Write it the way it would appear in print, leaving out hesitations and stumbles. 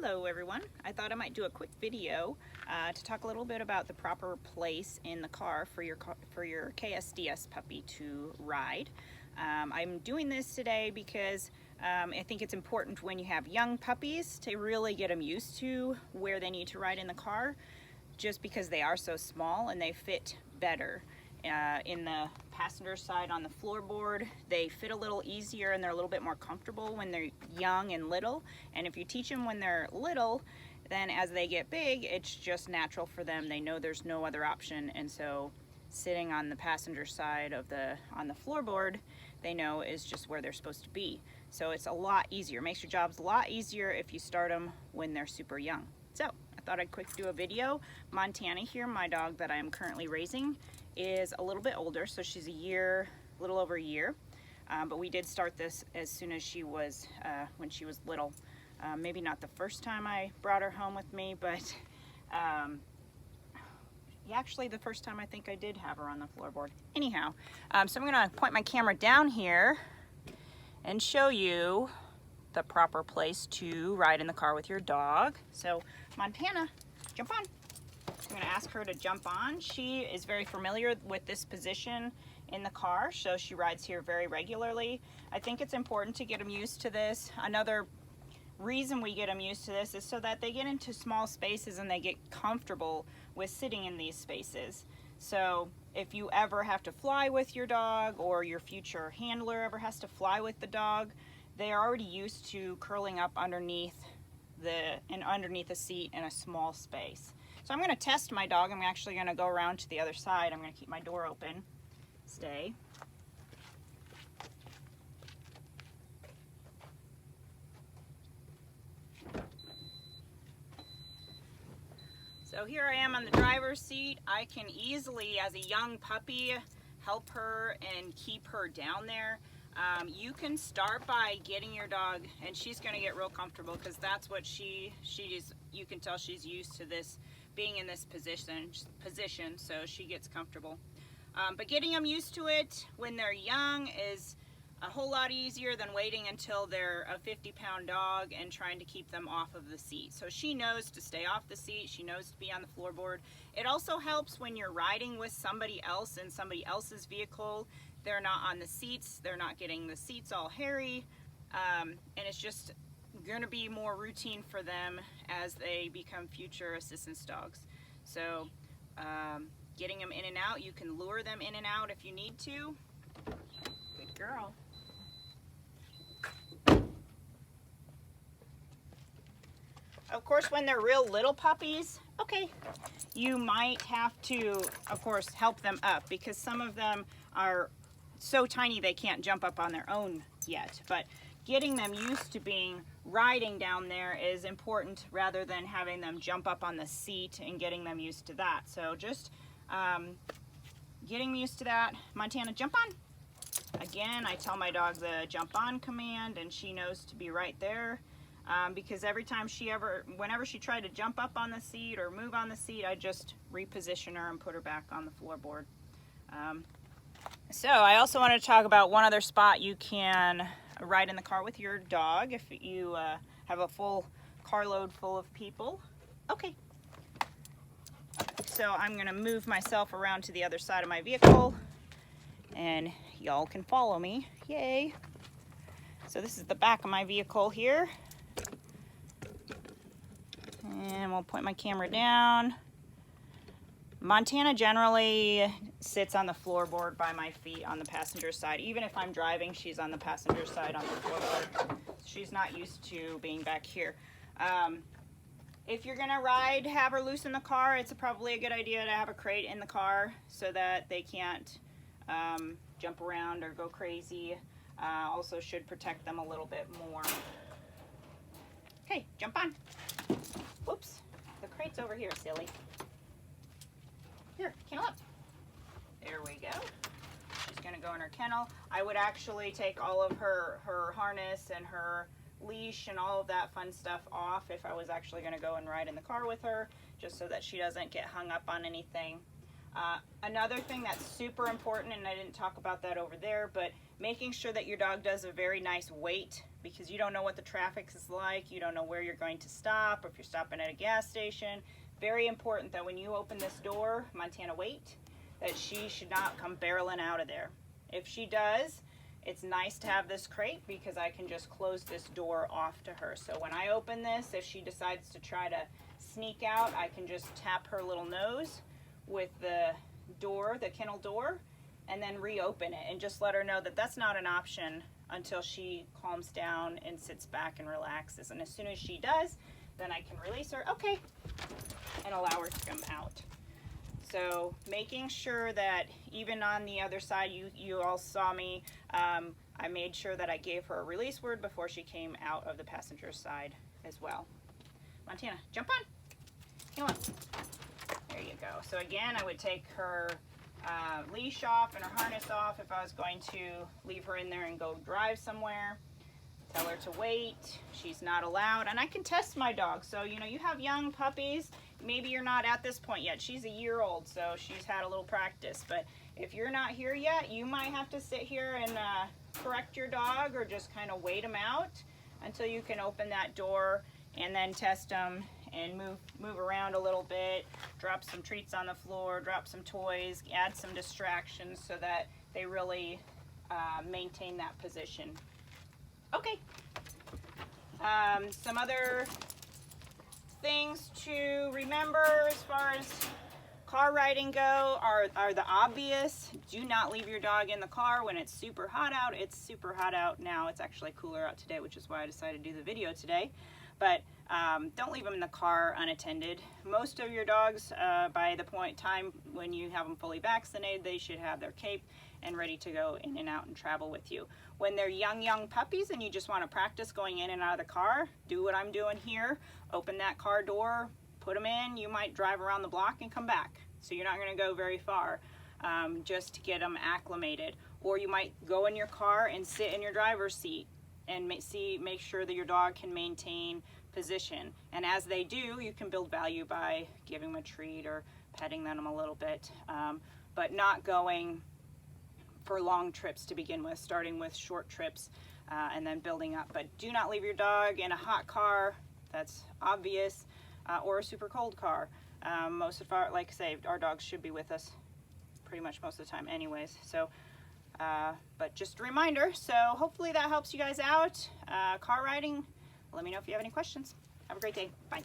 Hello everyone. I thought I might do a quick video to talk a little bit about the proper place in the car for your KSDS puppy to ride. I'm doing this today because I think it's important when you have young puppies to really get them used to where they need to ride in the car, just because they are so small and they fit better. In the passenger side on the floorboard, they fit a little easier and they're a little bit more comfortable when they're young and little. And if you teach them when they're little, then as they get big, it's just natural for them. They know there's no other option, and so sitting on the passenger side of on the floorboard, they know is just where they're supposed to be. So it's a lot easier. Makes your jobs a lot easier if you start them when they're super young. So I thought I'd quick do a video. Montana here, my dog that I am currently raising, is a little bit older, so she's a little over a year, but we did start this as soon as she was when she was little. Maybe not the first time I brought her home with me, but actually the first time I think I did have her on the floorboard. Anyhow, so I'm gonna point my camera down here and show you the proper place to ride in the car with your dog. So Montana, jump on. I'm going to ask her to jump on. She is very familiar with this position in the car, so she rides here very regularly. I think it's important to get them used to this. Another reason we get them used to this is so that they get into small spaces and they get comfortable with sitting in these spaces. So if you ever have to fly with your dog, or your future handler ever has to fly with the dog, they are already used to curling up underneath a seat in a small space. So I'm going to test my dog. I'm actually going to go around to the other side. I'm going to keep my door open. Stay. So here I am on the driver's seat. I can easily, as a young puppy, help her and keep her down there. You can start by getting your dog, and she's going to get real comfortable because that's what she is. You can tell she's used to this, being in this position, so she gets comfortable. But getting them used to it when they're young is a whole lot easier than waiting until they're a 50-pound dog and trying to keep them off of the seat. So she knows to stay off the seat. She knows to be on the floorboard. It also helps when you're riding with somebody else in somebody else's vehicle. They're not on the seats. They're not getting the seats all hairy. And it's just going to be more routine for them as they become future assistance dogs. So getting them in and out, you can lure them in and out if you need to. Good girl. Of course, when they're real little puppies, okay, you might have to, of course, help them up, because some of them are so tiny they can't jump up on their own yet. But getting them used to riding down there is important, rather than having them jump up on the seat and getting them used to that. So just getting them used to that. Montana, jump on. Again, I tell my dog the jump on command, and she knows to be right there. Because every time whenever she tried to jump up on the seat or move on the seat, I just reposition her and put her back on the floorboard. So I also want to talk about one other spot you can ride in the car with your dog if you have a full carload full of people. Okay. So I'm going to move myself around to the other side of my vehicle, and y'all can follow me. Yay. So this is the back of my vehicle here. And we'll point my camera down. Montana generally sits on the floorboard by my feet on the passenger side. Even if I'm driving, she's on the passenger side on the floorboard. She's not used to being back here. If you're gonna have her loose in the car, it's probably a good idea to have a crate in the car so that they can't jump around or go crazy. Also should protect them a little bit more. Okay, jump on. Whoops, the crate's over here, silly. Here, kennel up. There we go. She's gonna go in her kennel. I would actually take all of her harness and her leash and all of that fun stuff off if I was actually gonna go and ride in the car with her, just so that she doesn't get hung up on anything. Another thing that's super important, and I didn't talk about that over there, but making sure that your dog does a very nice wait, because you don't know what the traffic is like, you don't know where you're going to stop, or if you're stopping at a gas station. Very important that when you open this door, Montana wait, that she should not come barreling out of there. If she does, it's nice to have this crate because I can just close this door off to her. So when I open this, if she decides to try to sneak out, I can just tap her little nose with the door, the kennel door, and then reopen it and just let her know that that's not an option until she calms down and sits back and relaxes. And as soon as she does, then I can release her, okay, and allow her to come out. So making sure that even on the other side, you all saw me, I made sure that I gave her a release word before she came out of the passenger side as well. Montana, jump on. Come on. There you go. So again, I would take her leash off and her harness off if I was going to leave her in there and go drive somewhere. Tell her to wait. She's not allowed. And I can test my dog. So, you know, you have young puppies. Maybe you're not at this point yet. She's a year old, so she's had a little practice. But if you're not here yet, you might have to sit here and correct your dog or just kind of wait them out until you can open that door and then test them and move around a little bit, drop some treats on the floor, drop some toys, add some distractions so that they really maintain that position. Okay. Some other things to remember as far as car riding go are the obvious. Do not leave your dog in the car when it's super hot out. It's super hot out now. It's actually cooler out today, which is why I decided to do the video today. But don't leave them in the car unattended. Most of your dogs, by the time when you have them fully vaccinated, they should have their cape and ready to go in and out and travel with you. When they're young puppies and you just want to practice going in and out of the car, do what I'm doing here. Open that car door, put them in. You might drive around the block and come back. So you're not going to go very far just to get them acclimated. Or you might go in your car and sit in your driver's seat and make sure that your dog can maintain position. And as they do, you can build value by giving them a treat or petting them a little bit, but not going for long trips to begin with, starting with short trips and then building up. But do not leave your dog in a hot car, that's obvious, or a super cold car. Most of our, like I say, our dogs should be with us pretty much most of the time anyways. So, but just a reminder, so hopefully that helps you guys out. Car riding, let me know if you have any questions. Have a great day. Bye.